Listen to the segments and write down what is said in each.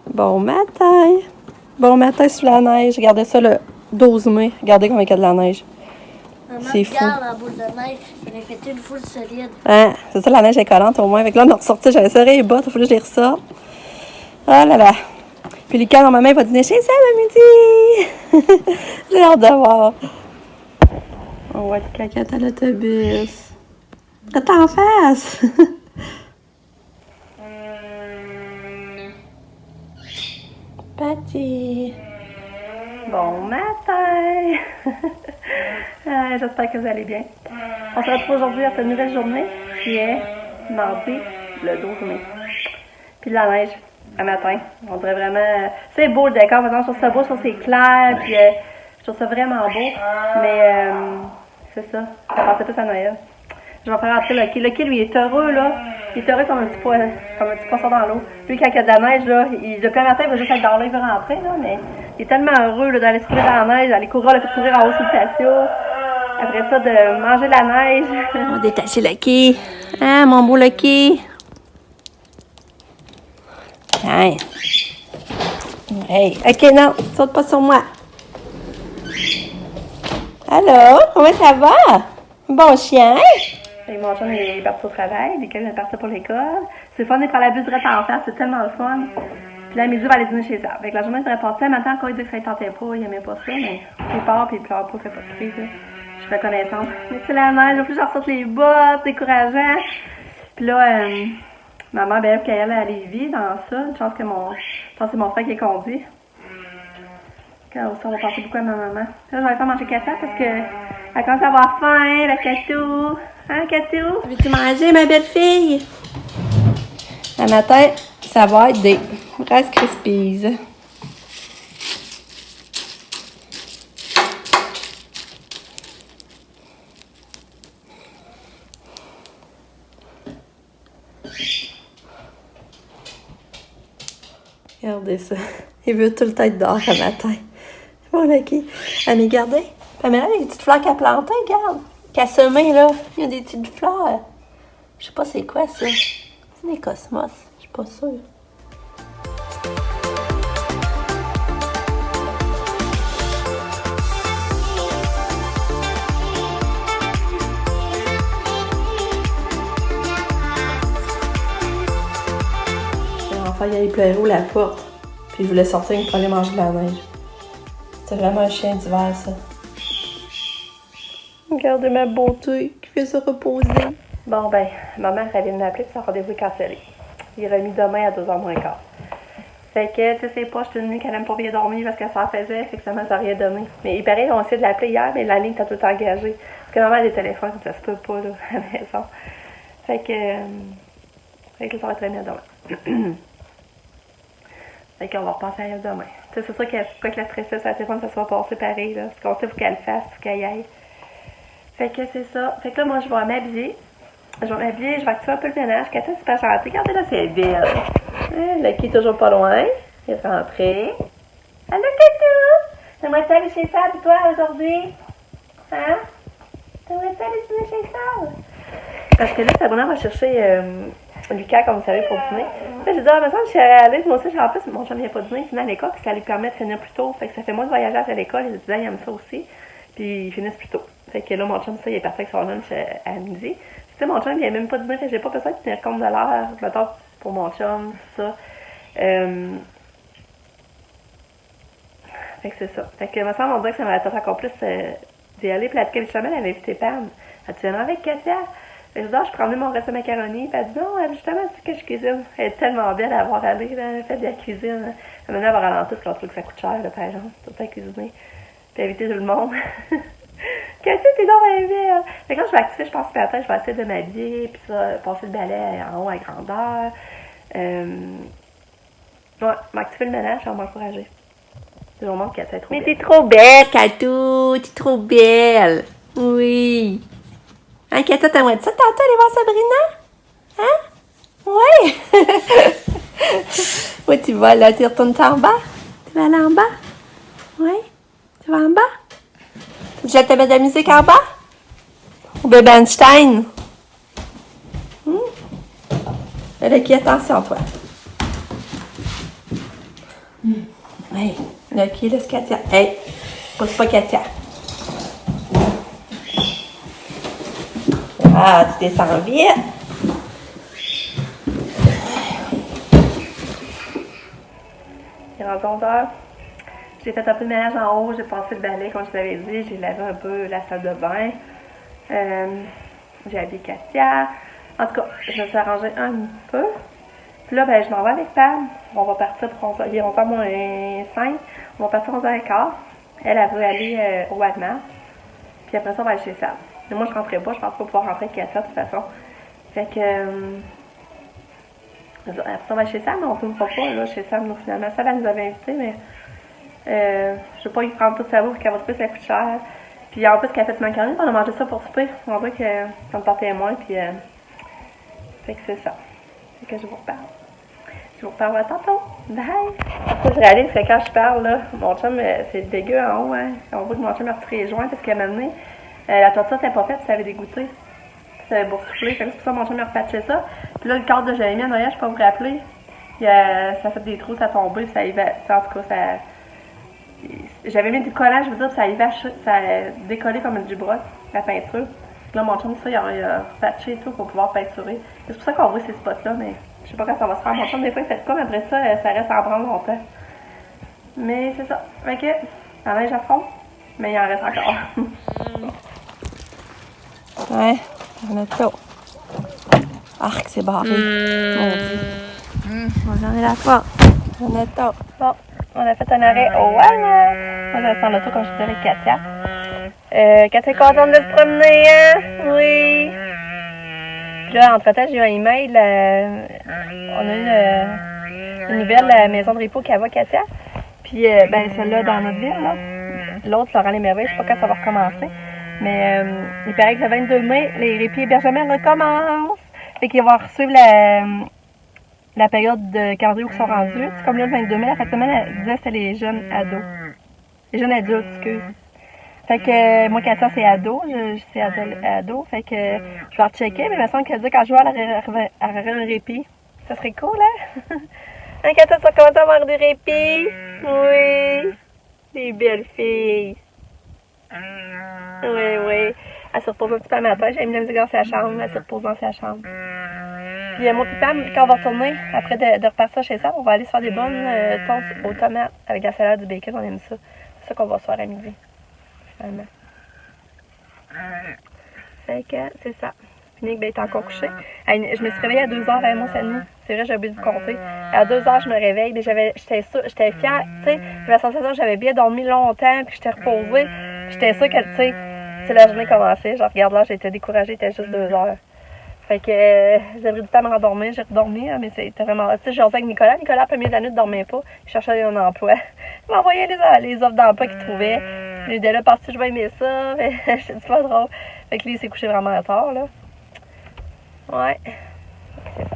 Bon matin! Bon matin sous la neige. Regardez ça le 12 mai. Regardez comment il y a de la neige. Maman, C'est fou. regarde la boule de neige. Elle a fait une foule solide. Hein? C'est ça, la neige est collante au moins. Avec là, on a ressorti. J'avais serré les bottes. Il faut que je les ressorte. Oh là là! Puis Lucas, normalement, il va dîner chez Sam à midi! J'ai hâte de voir. On va être caquette à l'autobus. T'es en face! Patty! Bon matin! J'espère que vous allez bien. On se retrouve aujourd'hui à cette nouvelle journée qui est mardi, le 12 mai. Puis de la neige, un matin. On dirait vraiment... C'est beau le décor, par exemple, je trouve ça beau, je trouve que c'est clair, puis je trouve ça vraiment beau. Mais c'est ça, ça passait plus à Noël. Je vais faire rentrer Lucky. Lucky, lui, il est heureux, là. Il est heureux comme un petit poisson dans l'eau. Lui, quand il y a de la neige, là, depuis un matin, il va juste être dans l'eau, il veut rentrer, là, mais il est tellement heureux, là, d'aller se courir dans la neige, d'aller courir, le fait courir en haut sur le patio. Après ça, de manger la neige. On va détacher Lucky. Hein, mon beau Lucky? Hein? Hey, ok, non, saute pas sur moi. Allô, comment ça va? Bon chien? Et mon chum est parti au travail, lesquels est parti pour l'école. C'est le fun d'être à la bus direct en face, c'est tellement le fun. Puis là, à midi, il va aller dîner chez elle. Avec la journée, il devrait passer. Maintenant, quand il dit que ça ne tentait pas, il n'aimait pas ça, mais il part puis il pleure pas, il fait pas de crise. Je suis reconnaissante. Mais c'est la neige, au plus j'en sorte les bottes, c'est décourageant. Puis là, maman, ben, qu'elle a Lévis dans ça. Je pense que c'est mon frère qui conduit. Quand ça va passer beaucoup à ma maman. Là, je vais aller faire manger Katia parce que elle commence à avoir faim, la Katou. Hein, Katou? Veux-tu manger, ma belle fille? Le matin, ça va être des Rice Krispies. Regardez ça. Il veut tout le temps être dehors le matin. Bon, Lucky. Ah, mais regardez. Pamela, il y a des petites fleurs qu'elle a plantées, regarde. Qu'elle a semées, là. Il y a des petites fleurs. Je sais pas c'est quoi, ça. C'est des cosmos. Je suis pas sûre. L'enfant, il allait pleurer où la porte. Puis il voulait sortir pour aller manger de la neige. C'était vraiment un chien d'hiver, ça. Regardez ma beauté qui fait se reposer. Bon, ben, maman vient de m'appeler puis son rendez-vous est cancellé. Il est remis demain à 2h moins quart. Fait que, tu sais, c'est pas, je suis venue qu'elle aime pas bien dormir parce que ça en faisait, fait que ça m'a rien donné. Mais il paraît, on a essayé de l'appeler hier, mais la ligne t'a tout engagée. Parce que maman a des téléphones, ça se peut pas, là, à la maison. Fait que ça va être remis à demain. Fait qu'on va repenser à elle demain. Tu sais, c'est sûr que la stresseuse, ça téléphone, ça soit passé pareil, là. Ce qu'on sait, faut qu'elle le fasse, faut qu'elle y aille. Fait que c'est ça. Fait que là, moi, je vais m'habiller. Je vais activer un peu le ménage. Katia, c'est pas gentil. Regardez là, c'est belle. Lucky est toujours pas loin. Il est rentré. Allô, Katia! T'aimerais-tu aller chez Sab, toi, aujourd'hui? Hein? T'aimerais-tu aller dîner chez Sab? Parce que là, Sabrina va chercher Lucas, comme vous savez, pour dîner. Là, j'ai dit, ah, mais ça, je suis allée, moi aussi, en plus, mon chum vient pas dîner, il finit à l'école, puis ça lui permet de finir plus tôt. Fait que ça fait moins de voyager à l'école, les étudiants, ils aiment ça aussi. Puis ils finissent plus tôt. Fait que là, mon chum, ça, il est parti avec son lunch à midi. Tu sais, mon chum, il vient même pas dîner, fait que j'ai pas besoin de tenir compte de l'heure, mettons, pour mon chum, ça. Fait que c'est ça. Fait que, me semble, on dirait que ça m'aurait peut-être encore plus d'y aller. Puis la petite justement, elle avait invité Pam. Elle dit, viens avec Katia. Fait que je dis, je prendrais mon reste de macaroni. Puis elle dit, non, justement, c'est que je cuisine. Elle est tellement belle à avoir allé, là. Elle fait de la cuisine. Maintenant, elle va ralentir parce qu'on trouve que ça coûte cher, là, par exemple, tout le temps cuisiner. Puis inviter tout le monde. Katia, t'es donc bien belle. Fait que quand je vais activer, je pense que matin, je vais essayer de m'habiller. Puis ça, passer le balai en haut à grandeur. Ouais, m'activer le ménage, ça va m'encourager. C'est le moment que Katia est trop belle. Mais t'es trop belle, Katou! T'es trop belle! Oui! Hein, Katia, t'aimerais ça tantôt aller voir Sabrina? Hein? Oui! Oui, tu vas là, tu retournes en bas? Tu vas aller en bas? Oui? Tu vas en bas? Tu déjà te mettre de la musique en bas? Ou bébé Einstein? Elle a qui, attention, toi. Hey, OK, laisse Katia. Hey, pousse pas Katia. Ah, tu descends vite. Il est rendu 11h. J'ai fait un peu de ménage en haut, j'ai passé le balai, comme je vous l'avais dit. J'ai lavé un peu la salle de bain. J'ai habillé Katia. En tout cas, je me suis arrangée un peu. Puis là, ben, je m'en vais avec Pam. On va partir pour 11h. Il est 11h moins 5. On va partir 11h15. Elle veut aller au Walmart. Puis après ça, on va aller chez Sam. Mais moi, je rentrerai pas. Je pense pas pouvoir rentrer avec Katia de toute façon. Fait que... après ça, on va aller chez Sam, mais on ne tournera pas là, chez Sam. Donc, finalement, Sam, elle nous avait invités, mais... je veux pas y prendre toute sa bouffe, qu'elle va souper, ça coûte cher. Puis en plus, qu'elle a fait du macaroni, on a mangé ça pour souper. On dirait que ça me portait moins, puis... fait que c'est ça. Fait que je vous reparle. Je vous reparle à tantôt. Bye! Après, je réalise que quand je parle, là, mon chum, c'est dégueu en haut, hein. On voit que mon chum a retiré les joints parce qu'à un moment donné, la tortue n'était pas faite, ça avait dégoûté. Ça avait boursouflé. Fait que c'est pour ça que mon chum a repatché ça. Puis là, le cadre de Jérémy à Noël, je peux pas vous rappeler. Ça a fait des trous, ça a tombé, ça y va. En tout cas, ça. J'avais mis du collage, je veux dire, ça a décollé comme du broc, la peinture. Là, mon chum, ça, il a patché et tout pour pouvoir peinturer. C'est pour ça qu'on voit ces spots-là, mais je sais pas quand ça va se faire. Mon chum, des fois, il fait comme après ça, ça reste en branle longtemps. Mais c'est ça. Fait que, la neige à fond, mais il en reste encore. Ouais, on a tout. Arc, c'est barré. J'en ai la force. On a tout. Bon. On a fait un arrêt au Walmart. Moi, je descends l'auto comme je disais avec Katia. Katia est contente de se promener, hein? Oui. Puis là, entre-temps, j'ai eu un email. On a eu une nouvelle maison de repos qu'elle va, Katia. Puis, ben, celle-là dans notre ville, là. L'autre, Laurent Les Merveilles, je sais pas quand ça va recommencer. Mais il paraît que le 22 mai, les répits hébergements recommencent. Fait qu'ils vont suivre la période de calendrier où ils sont rendus. C'est comme là, le 22 mai, la fin de semaine, elle disait que c'était les jeunes ados. Les jeunes adultes, excuse. Fait que moi, Katia, c'est ado. C'est ado. Fait que je vais rechecker, mais il me semble qu'elle dit quand je vois, elle aurait un répit. Ça serait cool, hein? Hein, Katia, tu vas commencer à avoir des répits? Oui. Des belles filles. Oui, oui. Elle se repose un petit peu le matin. J'ai mis la musique dans sa chambre. Elle se repose dans sa chambre. Puis moi et Pam, quand on va retourner, après de repartir chez Sam, on va aller se faire des bonnes toasts aux tomates avec la salade du bacon. On aime ça. C'est ça qu'on va se faire à midi. Finalement. Fait que c'est ça. Puis Nick est encore couché. Je me suis réveillée à 2h avec moi cette nuit. C'est vrai, j'ai oublié de compter. À 2h, je me réveille. Mais j'étais fière. Tu sais, j'avais la sensation que j'avais bien dormi longtemps. Puis j'étais reposée. J'étais sûre que, tu sais, la journée commençait. Je regarde là, j'étais découragée. Il était juste 2h. Fait que j'ai pris du temps à me rendormir. J'ai redormi, hein, mais c'était vraiment... Tu sais, j'ai avec Nicolas. Nicolas, premier de la nuit, ne dormait pas. Il cherchait un emploi. Il m'envoyait les offres d'emploi qu'il trouvait. J'ai dit là, parce que je vais aimer ça. J'ai dit pas drôle. Fait que lui, il s'est couché vraiment tard, là. Ouais.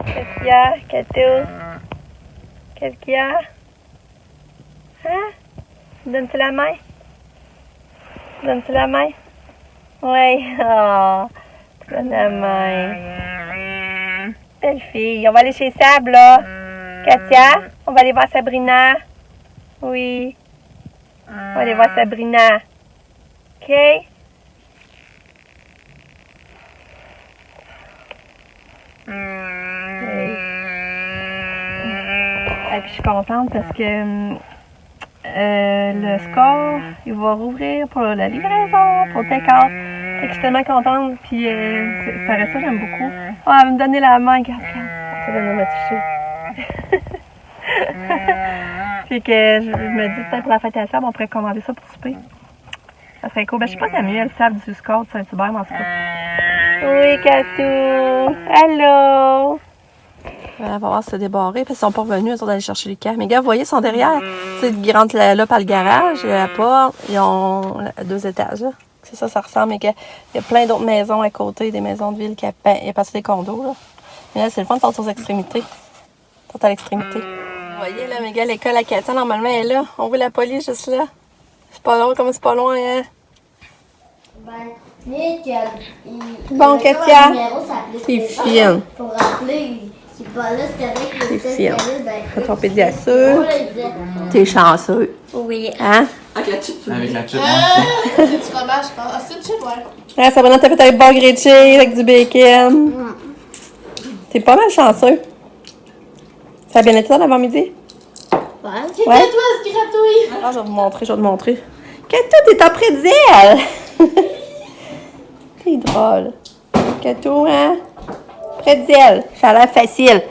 Qu'est-ce qu'il y a, Katou? Qu'est-ce qu'il y a? Hein? Donne-tu la main? Donne-tu la main? Oui. Oh. Donne la main. Belle fille. On va aller chez Sab, là. Katia, on va aller voir Sabrina. Oui. On va aller voir Sabrina. OK? Oui. Et puis, je suis contente parce que le score, il va rouvrir pour la livraison, pour le take-out. Fait que je suis tellement contente, puis ça reste ça, j'aime beaucoup. Oh, elle va me donner la main, regarde, ça va me toucher. Puis que je me dis, peut-être pour la fête à sable, on pourrait commander ça pour souper. Ça serait cool. Ben, je sais pas si elle a le sable du score de Saint-Hubert, mais en tout cas. Oui, Katou! Allô! Elle va voir se débarrer, parce qu'ils sont pas revenus, ils sont allés chercher les camps. Mais gars, vous voyez, ils sont derrière. Tu sais, ils rentrent là par le garage, il y a la porte, ils ont 2 étages, là. C'est ça, ça ressemble, mais il y a plein d'autres maisons à côté, des maisons de ville, il y a passé des condos, là. Mais là, c'est le fun, ils sont aux extrémités. Ils sont à l'extrémité. Vous voyez, là, Miguel, l'école à Katia, normalement, elle est là. On voit la police juste là. C'est pas loin, comme c'est pas loin, hein? Ben, Nick, bon, Katia, c'est fine. Pour rappeler, C'est pas là, c'était avec le T'es test fière. qu'elle a, ben, T'as ton pédiassure. on le disait. T'es chanceux. Oui. Hein? Avec la chip. Avec la chip. C'est du fromage, je pense. Ah, c'est une chip, ouais. Ah, Sabrina, t'as fait avec beurre grillé avec du bacon. T'es pas mal chanceux. Ça a bien été dans l'avant-midi? Ouais. C'est Ouais. toi, ce gratouille. Ah, je vais vous montrer. Kato, t'es en pretzel! T'es drôle. Kato, hein? Pretzel, ça a l'air facile.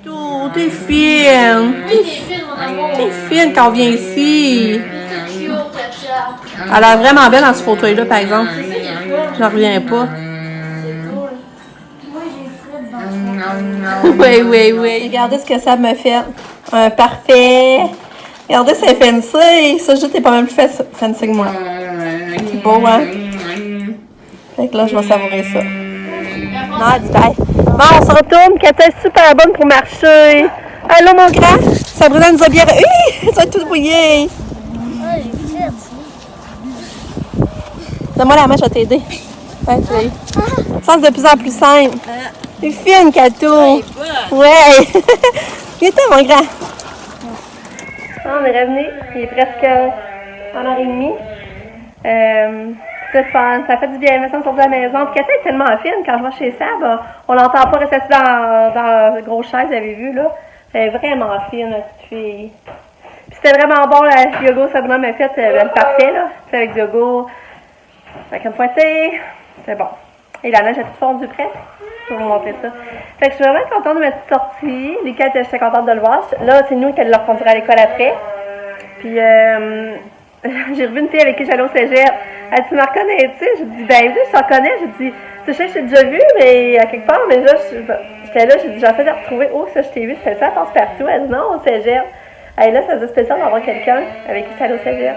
Tout, t'es fine. Oui, des films, mon amour. T'es fine quand on vient ici. C'est cute, Katia. Elle a l'air vraiment belle dans ce fauteuil-là, par exemple. C'est ça qui est le fun. J'en reviens pas. C'est cool. Moi, j'ai Fred dans le Oui. Regardez ce que ça me fait. Un parfait. Regardez, c'est fancy. Ça, juste, t'es pas mal plus fancy que moi. C'est beau, hein? Fait que là, je vais savourer ça. Non, dis bye. Bon, on se retourne. Katia est super bonne pour marcher. Allô, mon grand? Sabrina nous a bien... Oui! Ça va être tout brouillé. Ah, j'ai vu ça. Donne-moi la main, je vais t'aider. Ouais, tu sais. Ça, c'est de plus en plus simple. C'est fine, Kato. Ouais. Viens-toi, mon grand. On est revenu. Il est presque 1h30. C'est fun. Ça fait du bien. Elle me semble sortir de la maison. Puis Katia est tellement fine. Quand je vais chez Sab, on l'entend pas rester assis dans la grosse chaise, vous avez vu, là. Elle est vraiment fine, la petite fille. Puis c'était vraiment bon, le yoga Sabrina m'a fait le parfait, là. C'est avec du yoga. Avec un fouetté. C'est bon. Et la neige a toute fondue presque. Je vais vous montrer ça. Fait que je suis vraiment contente de ma petite sortie. Lucas, j'étais contente de le voir. Là, c'est nous qui allons le reconduire à l'école après. Puis, j'ai revu une fille avec qui j'allais au cégep. Elle dit, tu me reconnais-tu? J'ai dit, ben oui, je te reconnais. J'ai dit, tu sais, je t'ai déjà vu, mais à quelque part, mais là, j'étais là, j'ai dit, j'essaie de retrouver où ça, je t'ai vu. C'était ça, elle passe partout. Elle dit, non, au cégep. Et là, ça faisait spécial d'avoir quelqu'un avec qui j'allais au cégep.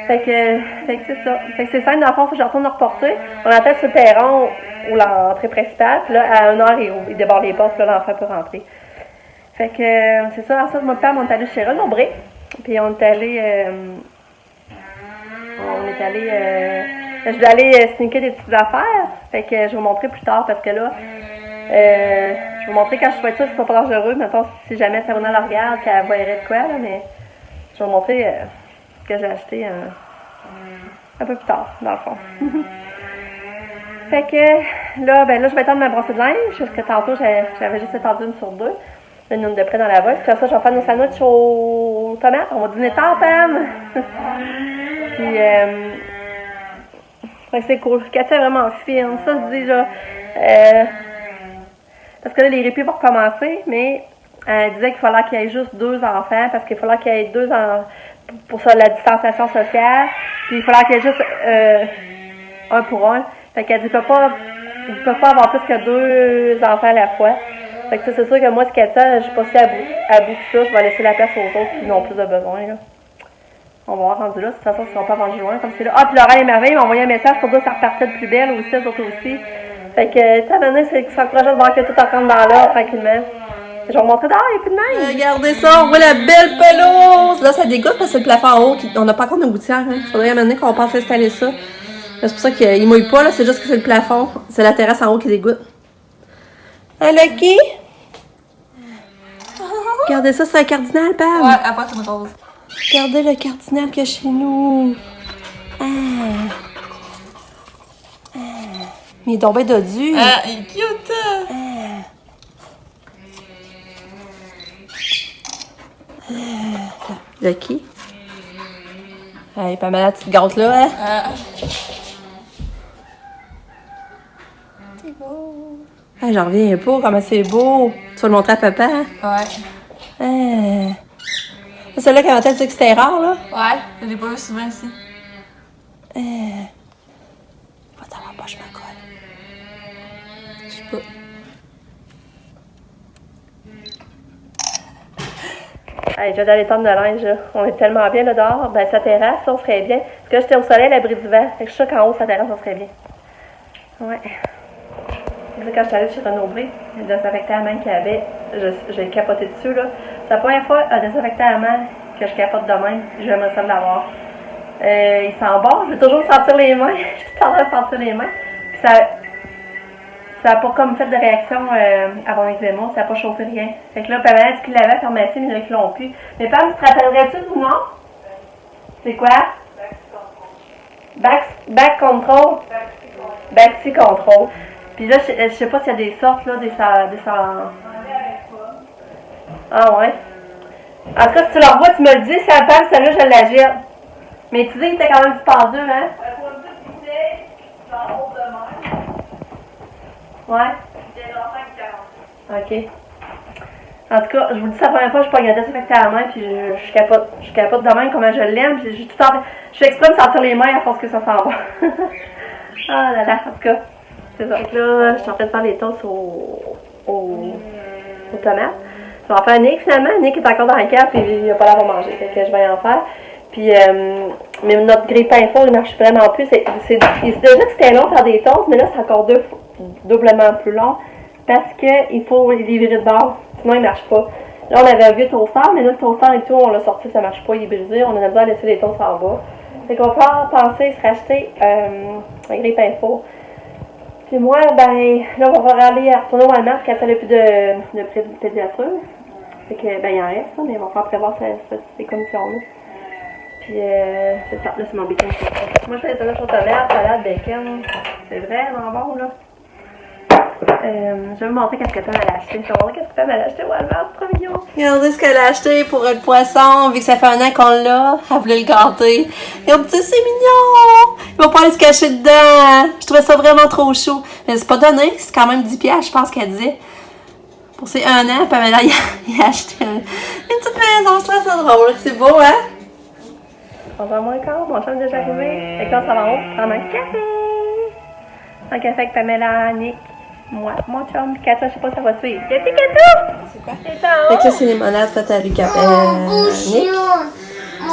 Fait que c'est ça. Fait que c'est simple, dans le fond, faut que je retourne le reporter. On attend sur le perron ou l'entrée principale. Puis là, à 1h, il déborde les portes, puis là, l'enfant peut rentrer. Fait que c'est ça. Ensuite, mon père, on est allé chez Renombré. Puis on est allé. Je vais aller sneaker des petites affaires. Fait que je vais vous montrer plus tard parce que là, je vais vous montrer quand je suis sûre que c'est pas dangereux. Mettons, si jamais Sabrina la regarde, qu'elle voyerait de quoi, là, mais je vais vous montrer ce que j'ai acheté un peu plus tard, dans le fond. Fait que là, je vais étendre ma brosse de linge parce que tantôt, j'avais juste étendu une sur deux. Une de près dans la boîte. Puis ça, je vais faire nos sandwichs aux tomates. On va dîner tard, Pam! Puis, ouais, c'est cool. Katia est vraiment fine. Ça, je dis, là, parce que là, les répits vont recommencer, mais elle disait qu'il fallait qu'il y ait juste 2 enfants, parce qu'il fallait qu'il y ait 2 enfants pour ça, la distanciation sociale. Puis, il fallait qu'il y ait juste 1 pour 1. Fait qu'elle dit qu'ils ne peuvent pas avoir plus que 2 enfants à la fois. Fait que c'est sûr que moi, ce Katia, je suis pas si à bout que ça. Je vais laisser la place aux autres qui n'ont plus de besoin, là. On va voir rendu là. De toute façon, ils ne seront pas vendus loin comme c'est là. Ah, puis Laurent et Merveille m'ont envoyé un message pour dire que ça repartait de plus belle aussi, les autres aussi. Fait que, étant donné, c'est encourageant de voir que tout rentre dans l'ordre tranquillement. Je vais vous montrer dehors, il n'y a plus de neige. Regardez ça, on voit la belle pelouse. Là, ça dégoûte parce que c'est le plafond en haut. On n'a pas encore de gouttière. Il faudrait amener qu'on pense installer ça. C'est pour ça qu'il ne mouille pas, là. C'est juste que c'est le plafond. C'est la terrasse en haut qui dégoûte. Un Lucky? Regardez ça, c'est un cardinal, Pam. Ouais, après, c'est une rose. Regardez le cardinal qu'il y a chez nous. Ah. Mais il est donc bien dodu. Ah, il est cute! Lucky. Ah, il est pas mal la petite gâte là, hein? C'est beau. Ah, j'en reviens pas, comment c'est beau. Tu vas le montrer à papa, hein? Ouais. Ah. C'est celle-là qui avait dit que c'était rare, là? Ouais, je l'ai pas vu souvent ici. Va dans ma poche, ma colle. Je sais pas. Hey, je vais aller tendre de linge, là. On est tellement bien là dehors. Ben, sa terrasse, on serait bien. Parce que j'étais au soleil à l'abri du vent. Fait que je suis sûre qu'en haut, sa terrasse, on serait bien. Ouais. Quand je suis allée chez Renaud-Bré, le désinfectant à main qu'il y avait, j'ai capoté dessus, là. C'est la première fois un désinfectant à main que je capote de même. J'aimerais ça l'avoir. Il sent bon, je vais toujours sentir les mains. Je suis en train de sentir les mains. Puis ça n'a pas comme fait de réaction à mon eczéma, ça n'a pas chauffé rien. Fait que là, Pamela dit qu'il l'avait pharmacie, mais ils l'ont plus. Mais Pam, tu te rappellerais-tu du nom? C'est quoi? Back control? Baxi control. Puis là, je sais pas s'il y a des sortes, là, des Ah ouais? En tout cas, si tu le revois, tu me le dis, ça Pam, celle-là, je l'agite. Mais tu dis qu'il était quand même dispendieux, hein? Ouais? Ok. En tout cas, je vous dis ça la première fois, je suis pas regardée ça avec ta main, puis je capote de même comment je l'aime, puis je fais exprès de sentir les mains à force que ça sent bon. Ah là là, en tout cas, c'est ça. Donc là, je suis en train de faire les toasts aux tomates. Je vais en faire Nick finalement. Nick est encore dans le cave, puis il n'a pas l'air à manger, fait que je vais en faire. Puis, mais notre grille-pain fort, il marche vraiment plus. C'est déjà que c'était long de faire des toasts, mais là, c'est encore doublement plus long. Parce qu'il faut les virer de bord, sinon il ne marche pas. Là, on avait un vieux toaster, mais là, le toaster et tout, on l'a sorti, ça ne marche pas, il est brisé. On a besoin de laisser les toasts en bas. Fait qu'on va penser se racheter un grille-pain four. Puis moi, ben, là, on va retourner au Walmart quand ça n'a plus de pédiature. Fait que, ben, il en reste, mais on va faire prévoir ces commissions-là. Puis, c'est ça, là, c'est mon bacon. Moi, je fais des tomates aux tomates, salade, bacon. C'est vraiment bon, là. Je vais vous montrer qu'est-ce que Pam a acheté. Je vais vous montrer qu'est-ce que Pam a acheté au Walmart, c'est trop mignon. Regardez ce qu'elle a acheté pour le poisson. Vu que ça fait un an qu'on l'a, elle voulait le gâter. Regardez, c'est mignon! Il va pas aller se cacher dedans. Je trouvais ça vraiment trop chaud. Mais c'est pas donné, c'est quand même 10$, je pense qu'elle disait. Pour ces un an, Pamela, il a acheté une petite maison. Je trouve ça drôle. C'est beau, hein? On va moins encore, mon chum est déjà arrivé. Fait que là, on s'en va en haut prendre un café. Un café avec Pamela, Nick, moi, mon chum, puis Kato, je sais pas si ça va suivre. Y'a-t-il Kato? C'est quoi? C'est en haut. Fait que là, c'est les limonades faites à Nick. Ça,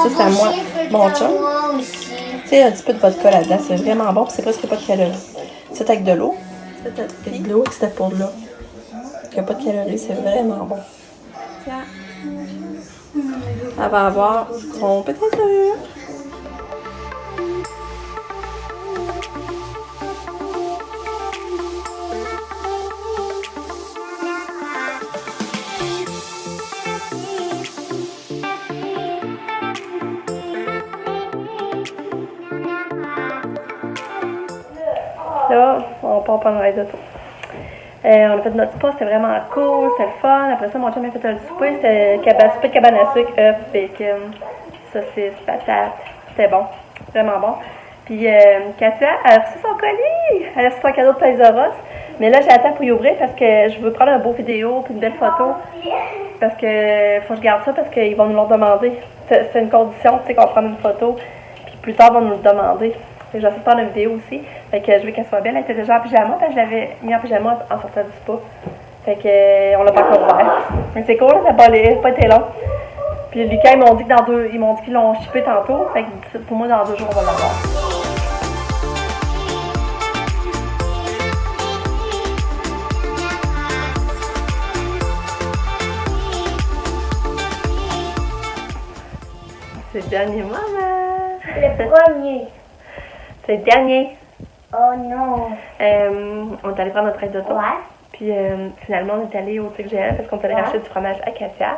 c'est à moi, mon chum. Tu sais, un petit peu de vodka là-dedans, c'est vraiment bon, puis c'est presque pas de calories. C'est avec de l'eau. C'est avec de l'eau et c'était pour là. Il n'y a pas de calories, c'est vraiment bon. Tiens. Elle va avoir son petit sucre. Là, on part pendant les autos. On a fait notre spa, c'était vraiment cool, c'était le fun. Après ça, mon chum a fait le souper, c'était souper de cabane à sucre, œufs, bacon, saucisse, patates. C'était bon, vraiment bon. Puis Katia, elle a reçu son colis, elle a reçu son cadeau de Toys R Us. Mais là, j'attends pour y ouvrir parce que je veux prendre un beau vidéo puis une belle photo. Parce que faut que je garde ça parce qu'ils vont nous le demander. C'est une condition, tu sais, qu'on prenne une photo. Puis plus tard, ils vont nous le demander. J'essaie de faire une vidéo aussi. Fait que je veux qu'elle soit belle. Elle était déjà en pyjama parce que je l'avais mis en pyjama en sortant du spa. Fait que on l'a pas encore ouvert. Mais c'est cool, ça n'a pas été long. Puis Lucas, ils m'ont dit qu'ils l'ont shippé tantôt. Fait que pour moi, dans 2 jours, on va l'avoir. C'est le dernier moment. Le premier. C'est le dernier. Oh non. On est allé prendre notre aide d'auto. Ouais. Puis finalement, on est allé au Tic Géant parce qu'on allait racheter du fromage à Katia.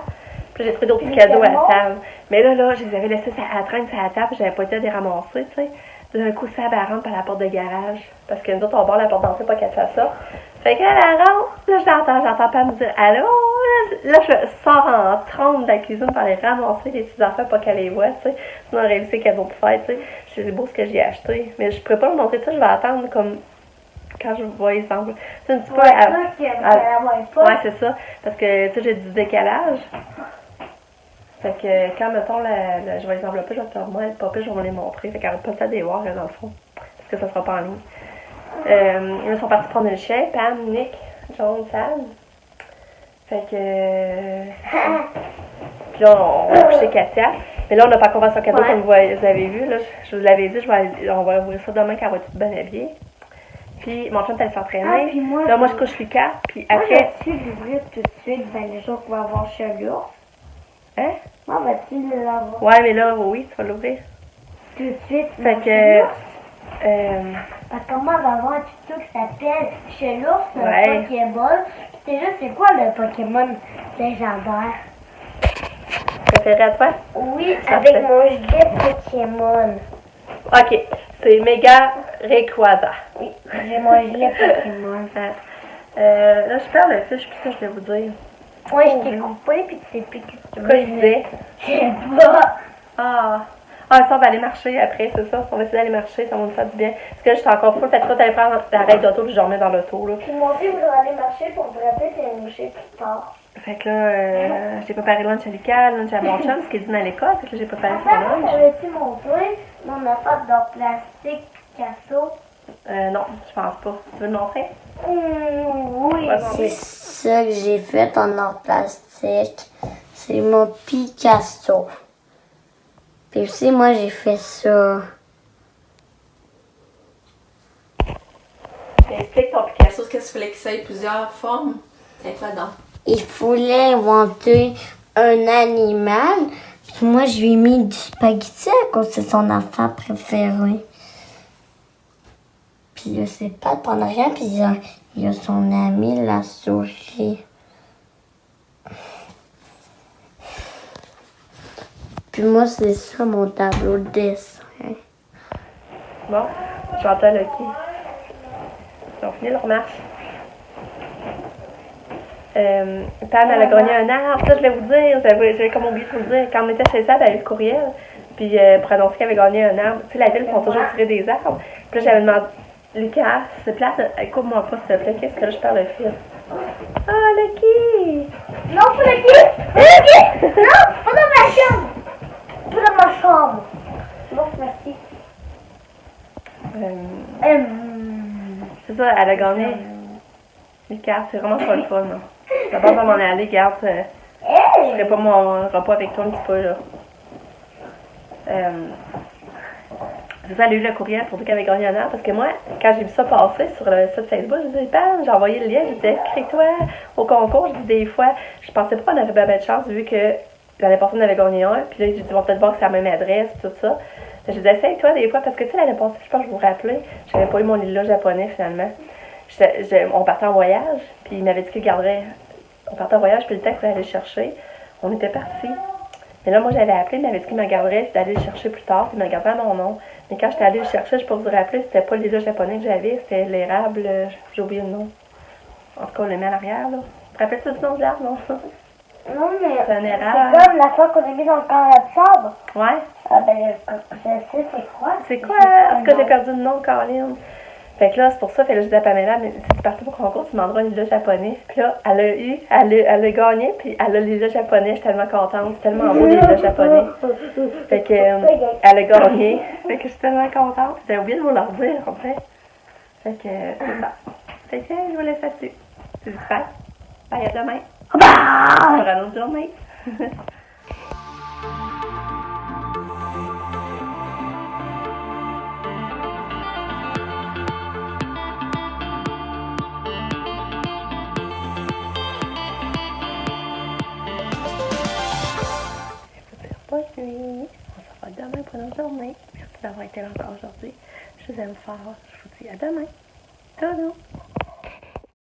Puis j'ai trouvé d'autres petits cadeaux à la table. Mais là, je les avais laissés à traîne sur la table. J'avais pas été à les ramasser, tu sais. D'un coup, ça rentre par la porte de garage. Parce que nous autres, on barre la porte d'entrée, pas Katia ça. Fait qu'elle rentre. Là, j'entends pas me dire allô. Là, je sors en trompe de la cuisine pour aller ramasser les petits affaires, pas qu'elle les voit, tu sais. Sinon, on aurait vu ses cadeaux pour faire, tu sais. C'est beau ce que j'ai acheté. Mais je pourrais pas vous montrer ça, je vais attendre comme quand je vois les angles. C'est un petit peu. Ouais, c'est ça. Parce que, tu sais, j'ai du décalage. Fait que quand, mettons, je vais les envelopper, je vais faire moi, le papier, je vais vous les montrer. Fait qu'elle va pas le temps de les voir, dans le fond. Parce que ça sera pas en ligne. Ils sont partis prendre le chien, Pam, Nick, John, Sam. Fait que. Puis là, on a couché Katia. Mais là, on n'a pas encore fait son cadeau comme vous avez vu. Là, je vous l'avais dit, on va ouvrir ça demain quand elle va être toute bien habillée. Puis mon chum, t'allais s'entraîner. Là, moi, je couche Lucas. Puis après. Tu l'ouvrir tout de suite, ben les jours qu'on va avoir chez l'ours. Hein? Moi, vas-tu l'avoir? Ouais, mais là, oui, tu vas l'ouvrir. Tout de suite. Fait que. Parce que moi, j'avais un tuto qui s'appelle Chez l'ours, Ouais. Pokémon. C'était juste, c'est quoi le Pokémon légendaire? Préféré à toi? Oui, Parfait. avec mon gilet Pokémon. Ok, c'est méga Rayquaza. Oui, j'ai mon gilet Pokémon. Là, je perds le fil, je sais plus ce que je vais vous dire. Ouais, je t'ai coupé, puis tu sais plus qu'est-ce que tu Pourquoi je disais? Je sais pas. Ça, on va aller marcher après, c'est ça. On va essayer d'aller marcher, ça va nous faire du bien. Parce que là, j'étais encore full, fait que toi, t'allais prendre la règle d'auto, puis je dormais dans l'auto, là. Puis moi aussi, je voudrais aller marcher pour me rappeler c'est moucher plus tard. Fait que là, j'ai préparé lunch à Lucas, lunch à mon chum, ce qui est dîné à l'école, fait que là, j'ai préparé son Après, lunch. t'avais-tu montré mon affaire d'or plastique Picasso? Non, je pense pas. Tu veux le montrer? Oui. Ouais, C'est ça que j'ai fait en or plastique. C'est mon Picasso. Puis aussi, moi, j'ai fait ça. Explique ton Picasso, qu'est-ce qu'il fallait que ça ait plusieurs formes? C'est quoi donc? Il fallait inventer un animal. Puis moi, je lui ai mis du spaghetti à cause c'est son affaire préférée. Puis là, c'est pas pendant rien. Puis il y a son ami, la souris. Puis moi, c'est ça mon tableau de dessin. Bon, j'entends le qui. Ils ont fini leur marche. Pam, elle a gagné un arbre, ça je vais vous dire, j'avais comme oublié de vous le dire. Quand on était chez ça, elle avait eu le courriel, puis pour annoncer qu'elle avait gagné un arbre. Tu sais, la ville font toujours tirer des arbres. Puis là, j'avais demandé, Lucas, s'il te plaît, écoute-moi pas, s'il te plaît, qu'est-ce que là, je perds le fil? Ah, Lucky! Non, pas le pied! Le pied! Non, pas dans ma chambre! Pas dans ma chambre! Bon, merci. C'est ça, elle a gagné. Lucas, c'est vraiment pas le fun, non? D'abord, on m'en aller, garde. Je ferai pas mon repas avec toi un petit peu, là. C'est ça, elle a eu le courriel pour dire qu'elle avait gagné un arbre. Parce que moi, quand j'ai vu ça passer sur le site Facebook, je me dit, j'ai envoyé le lien, j'ai dit, inscris-toi au concours. Je dis, des fois, je pensais pas qu'on avait pas de chance vu que l'année passée, on avait gagné un. Puis là, j'ai dit, on va peut-être voir que c'est la même adresse, tout ça. J'ai dit, essaye-toi des fois, parce que tu sais, l'année passée, je pense que je vous rappelais, j'avais pas eu mon lilas japonais finalement. On partait en voyage, puis il m'avait dit qu'il garderait. On partait en voyage, puis le temps qu'il fallait aller le chercher. On était partis. Mais là, moi, j'avais appelé, il m'avait dit qu'il me garderait, puis d'aller le chercher plus tard, puis il me gardait à mon nom. Mais quand j'étais allée le chercher, je peux vous rappeler, c'était pas le lilas japonais que j'avais, c'était l'érable, j'ai oublié le nom. En tout cas, on le met à l'arrière, là. Tu te rappelles-tu du nom de l'arbre, non? Non, mais C'est un érable. c'est comme la fois qu'on a mis dans le camp à sable. Ouais. Ah ben, je sais c'est quoi. C'est quoi? Est-ce que j'ai perdu le nom, Caroline? Fait que là, c'est pour ça, fait que là, je disais à Pamela, mais si tu es partie pour concours, tu demanderas un lilas japonais. Puis là, elle a gagné, puis elle a le lilas japonais, je suis tellement contente, c'est tellement beau, les lilas japonais. Fait que, elle a gagné, fait que je suis tellement contente. J'ai oublié de vous leur dire, en fait. Fait que, c'est ça. Fait que, je vous laisse là-dessus. Tu dis bye. Bye, à demain. Pour une autre journée. Bonne nuit. On se revoit demain pour une autre journée. Merci d'avoir été là encore aujourd'hui. Je vous aime fort. Je vous dis à demain. Ciao.